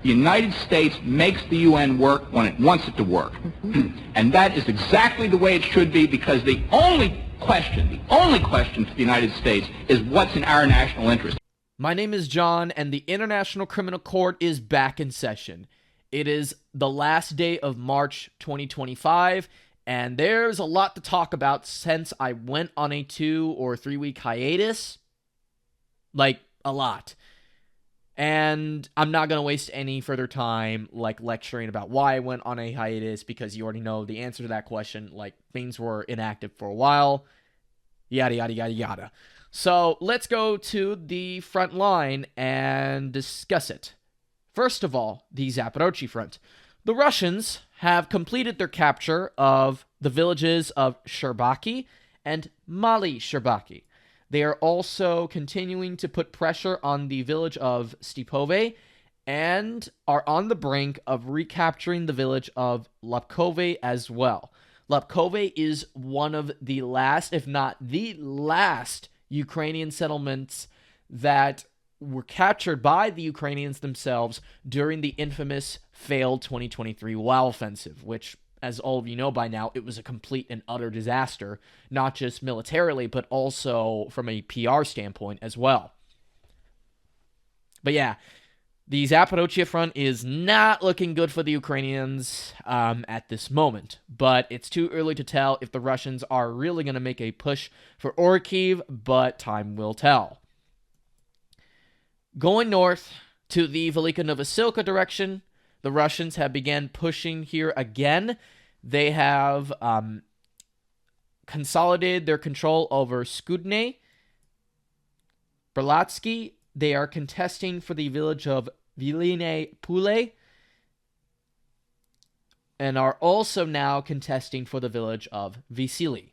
The United States makes the UN work when it wants it to work. And that is exactly the way it should be, because the only question for the United States is what's in our national interest. My name is John, and the International Criminal Court is back in session. It is the last day of March 2025, and there's a lot to talk about since I went on a 2 or 3 week hiatus. Like, a lot. And I'm not going to waste any further time, like, lecturing about why I went on a hiatus, because you already know the answer to that question. Like, things were inactive for a while. Yada, yada, yada, yada. So, let's go to the front line and discuss it. First of all, the Zaporozhye front. The Russians have completed their capture of the villages of Sherbaki and Mali Sherbaki. They are also continuing to put pressure on the village of Stepove and are on the brink of recapturing the village of Lapkove as well. Lapkove is one of the last, if not the last, Ukrainian settlements that were captured by the Ukrainians themselves during the infamous failed 2023 WoW offensive, which, as all of you know by now, it was a complete and utter disaster, not just militarily, but also from a PR standpoint as well. But yeah, the Zaporozhye front is not looking good for the Ukrainians at this moment, but it's too early to tell if the Russians are really going to make a push for Orkiv, but time will tell. Going north to the Velika Novosilka direction, the Russians have began pushing here again. They have consolidated their control over Skudne, Berlatsky. They are contesting for the village of Viline Pule, and are also now contesting for the village of Visili.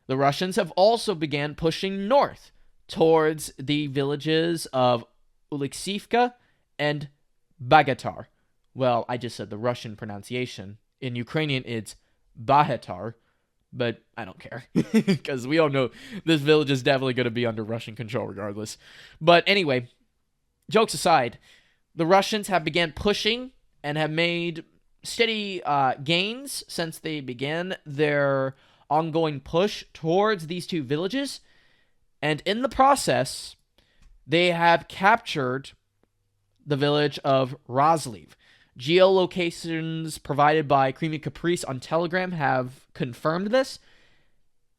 The Russians have also began pushing north towards the villages of Uliksivka and Bagatar. Well, I just said the Russian pronunciation. In Ukrainian, it's Bahatar, but I don't care, because we all know this village is definitely going to be under Russian control regardless. But anyway, jokes aside, the Russians have began pushing and have made steady gains since they began their ongoing push towards these two villages. And in the process, they have captured the village of Rozliv. Geolocations provided by Creamy Caprice on Telegram have confirmed this.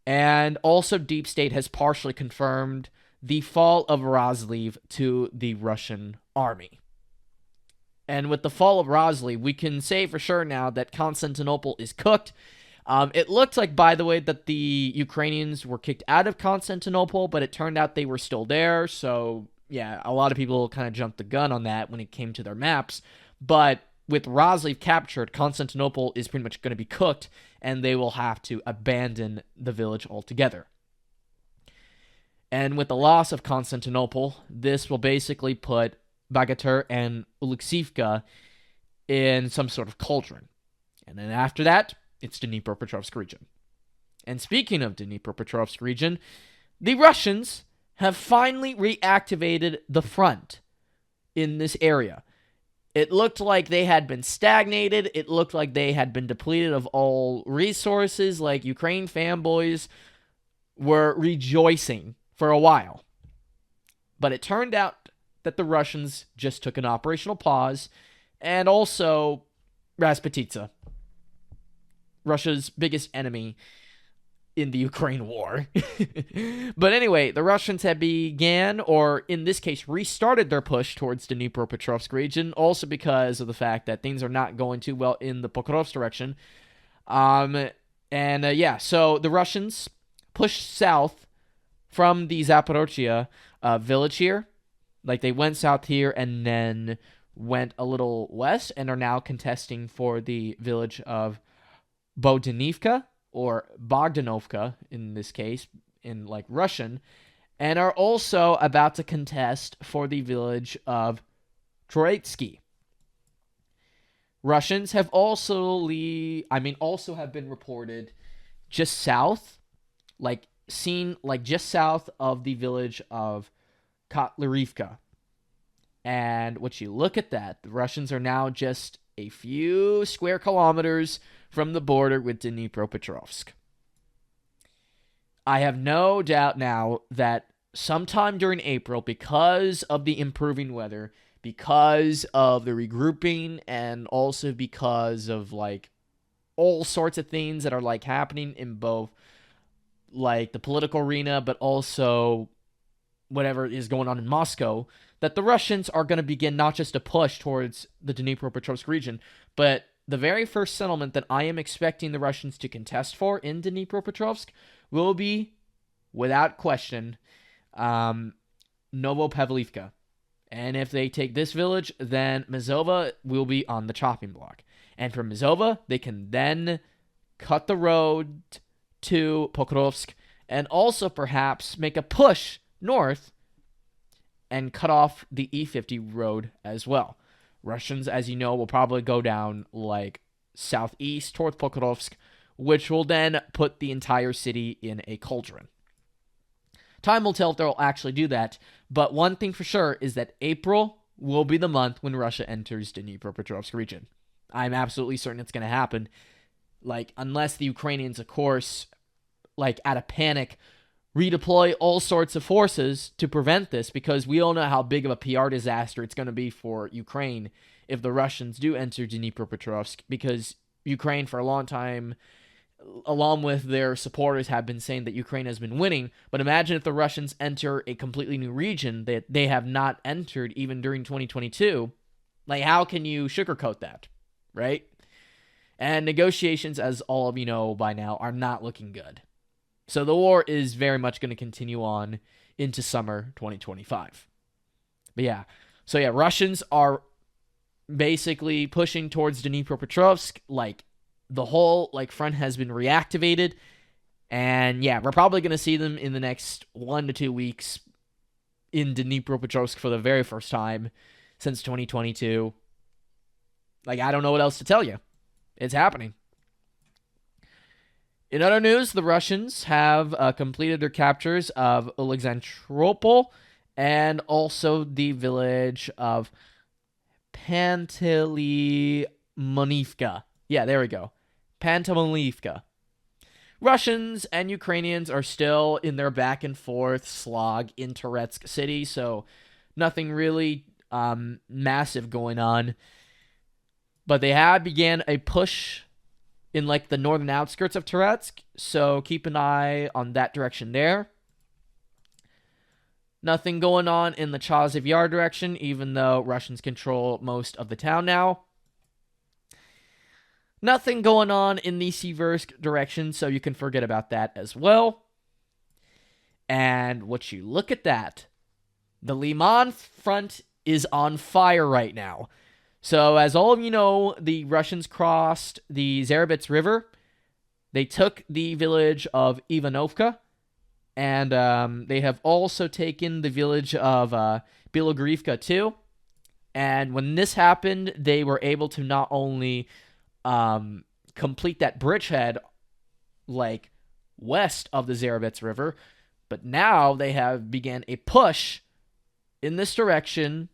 And also Deep State has partially confirmed the fall of Rozliv to the Russian army. And with the fall of Rozliv, we can say for sure now that Constantinople is cooked. It looked like, by the way, that the Ukrainians were kicked out of Constantinople, but it turned out they were still there. So, yeah, a lot of people kind of jumped the gun on that when it came to their maps. But with Rozliv captured, Constantinople is pretty much going to be cooked, and they will have to abandon the village altogether. And with the loss of Constantinople, this will basically put Bagatar and Uliksivka in some sort of cauldron. And then after that, it's Dnipropetrovsk region. And speaking of Dnipropetrovsk region, the Russians have finally reactivated the front in this area. It looked like they had been stagnated. It looked like they had been depleted of all resources. Like, Ukraine fanboys were rejoicing for a while. But it turned out that the Russians just took an operational pause, and also Rasputitsa, Russia's biggest enemy in the Ukraine war. But anyway, the Russians had began, or in this case, restarted their push towards the Dnipropetrovsk region, also because of the fact that things are not going too well in the Pokrovsk direction. So the Russians pushed south from the Zaporozhye village here. Like, they went south here and then went a little west and are now contesting for the village of Bodanivka, or Bogdanovka in this case, in like Russian, and are also about to contest for the village of Troitsky. Russians have also have been reported just south, just south of the village of Kotlarivka. And what you look at that, the Russians are now just a few square kilometers from the border with Dnipropetrovsk. I have no doubt now that sometime during April, because of the improving weather, because of the regrouping, and also because of like all sorts of things that are like happening in both like the political arena, but also whatever is going on in Moscow, that the Russians are going to begin not just a push towards the Dnipropetrovsk region, but the very first settlement that I am expecting the Russians to contest for in Dnipropetrovsk will be, without question, Novopavlivka. And if they take this village, then Mazova will be on the chopping block. And from Mazova, they can then cut the road to Pokrovsk and also perhaps make a push north and cut off the E50 road as well. Russians, as you know, will probably go down like southeast towards Pokrovsk, which will then put the entire city in a cauldron. Time will tell if they'll actually do that, but one thing for sure is that April will be the month when Russia enters the Dnipropetrovsk region. I'm absolutely certain it's going to happen. Like, unless the Ukrainians, of course, like out of panic, redeploy all sorts of forces to prevent this, because we all know how big of a PR disaster it's going to be for Ukraine if the Russians do enter Dnipropetrovsk, because Ukraine for a long time, along with their supporters, have been saying that Ukraine has been winning. But imagine if the Russians enter a completely new region that they have not entered even during 2022. Like, how can you sugarcoat that, right? And negotiations, as all of you know by now, are not looking good. So the war is very much going to continue on into summer 2025. But yeah, so yeah, Russians are basically pushing towards Dnipropetrovsk. Like, the whole like front has been reactivated, and yeah, we're probably going to see them in the next 1 to 2 weeks in Dnipropetrovsk for the very first time since 2022. Like, I don't know what else to tell you. It's happening. In other news, the Russians have completed their captures of Alexandropol and also the village of Pantelemonivka. Yeah, there we go. Pantelemonivka. Russians and Ukrainians are still in their back and forth slog in Toretsk city, so nothing really massive going on. But they have began a push in like the northern outskirts of Toretsk, so keep an eye on that direction there. Nothing going on in the Chaziv Yar direction, even though Russians control most of the town now. Nothing going on in the Siversk direction, so you can forget about that as well. And what you look at that, the Liman front is on fire right now. So as all of you know, the Russians crossed the Zarabets River. They took the village of Ivanovka, and they have also taken the village of Bilogrivka too. And when this happened, they were able to not only complete that bridgehead like west of the Zarabets River, but now they have began a push in this direction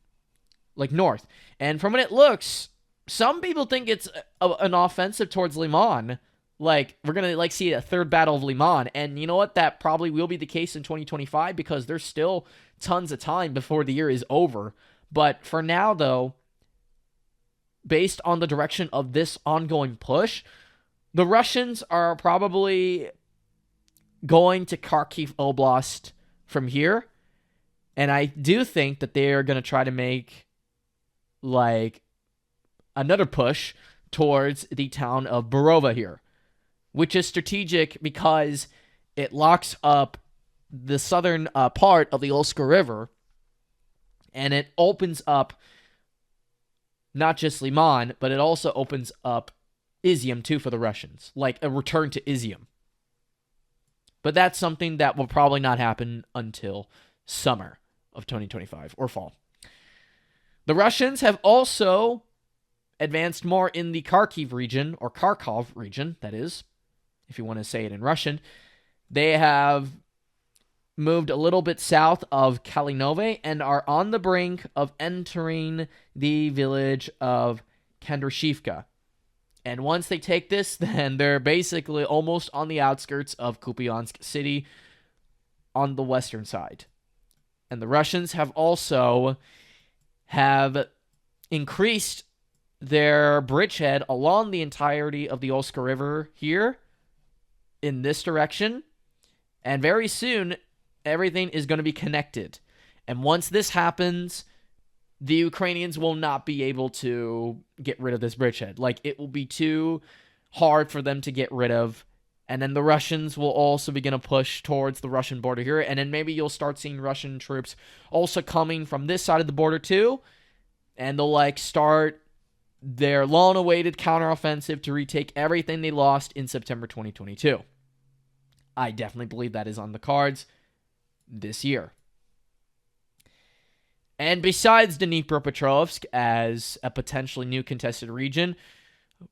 like north. And from what it looks, some people think it's an offensive towards Liman. Like, we're going to like see a third battle of Liman. And you know what? That probably will be the case in 2025, because there's still tons of time before the year is over. But for now, though, based on the direction of this ongoing push, the Russians are probably going to Kharkiv Oblast from here. And I do think that they are going to try to make like another push towards the town of Borova here, which is strategic because it locks up the southern part of the Olska River, and it opens up not just Liman, but it also opens up Izium too for the Russians, like a return to Izium. But that's something that will probably not happen until summer of 2025 or fall. The Russians have also advanced more in the Kharkiv region, or Kharkov region, that is, if you want to say it in Russian. They have moved a little bit south of Kalinove and are on the brink of entering the village of Kendrashivka. And once they take this, then they're basically almost on the outskirts of Kupiansk city on the western side. And the Russians have also increased their bridgehead along the entirety of the Oska River here in this direction. And very soon, everything is going to be connected. And once this happens, the Ukrainians will not be able to get rid of this bridgehead. Like, it will be too hard for them to get rid of. And then the Russians will also begin to push towards the Russian border here. And then maybe you'll start seeing Russian troops also coming from this side of the border too. And they'll, start their long-awaited counteroffensive to retake everything they lost in September 2022. I definitely believe that is on the cards this year. And besides Dnipropetrovsk as a potentially new contested region,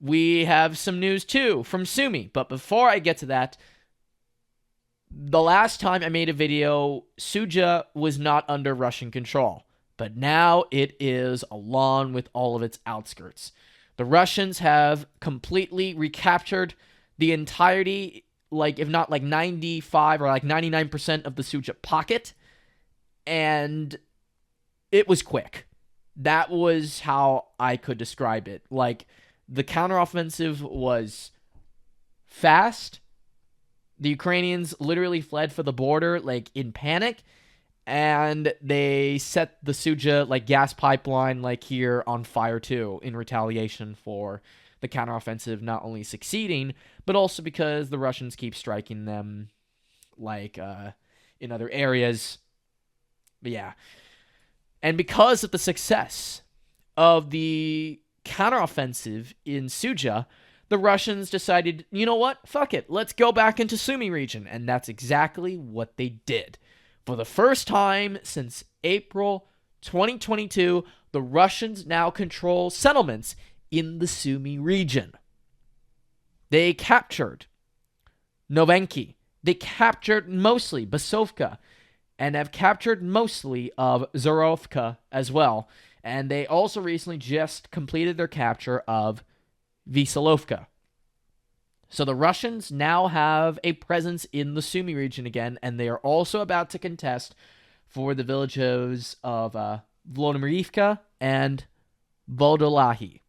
we have some news too from SUMY. But before I get to that, the last time I made a video, SUDZHA was not under Russian control. But now it is, along with all of its outskirts. The Russians have completely recaptured the entirety, if not 95 or 99% of the SUDZHA pocket. And it was quick. That was how I could describe it. The counteroffensive was fast. The Ukrainians literally fled for the border, in panic. And they set the SUDZHA, gas pipeline, here on fire, too, in retaliation for the counteroffensive not only succeeding, but also because the Russians keep striking them, in other areas. But yeah. And because of the success of the counteroffensive in SUDZHA, the Russians decided, you know what? Fuck it. Let's go back into SUMY region. And that's exactly what they did. For the first time since April 2022, the Russians now control settlements in the SUMY region. They captured Novenki. They captured mostly Basovka. And have captured mostly of Zorovka as well. And they also recently just completed their capture of Visalovka. So the Russians now have a presence in the SUMY region again, and they are also about to contest for the villages of Volomirivka and Vodolahi.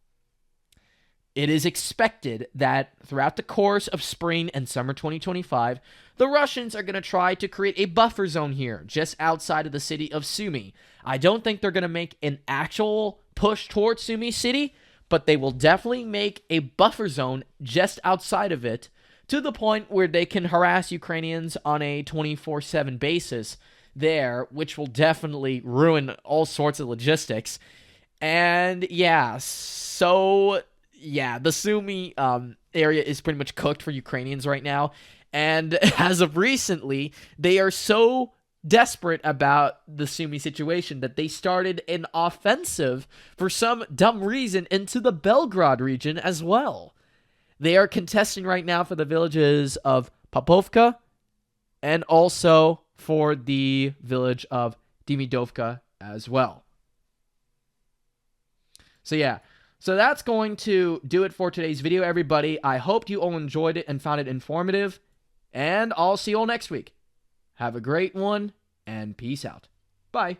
It is expected that throughout the course of spring and summer 2025, the Russians are going to try to create a buffer zone here, just outside of the city of SUMY. I don't think they're going to make an actual push towards SUMY city, but they will definitely make a buffer zone just outside of it, to the point where they can harass Ukrainians on a 24/7 basis there, which will definitely ruin all sorts of logistics. And yeah, so yeah, the SUMY area is pretty much cooked for Ukrainians right now. And as of recently, they are so desperate about the SUMY situation that they started an offensive for some dumb reason into the Belgrade region as well. They are contesting right now for the villages of Popovka and also for the village of Demidovka as well. So yeah, so that's going to do it for today's video, everybody. I hope you all enjoyed it and found it informative, and I'll see you all next week. Have a great one, and peace out. Bye.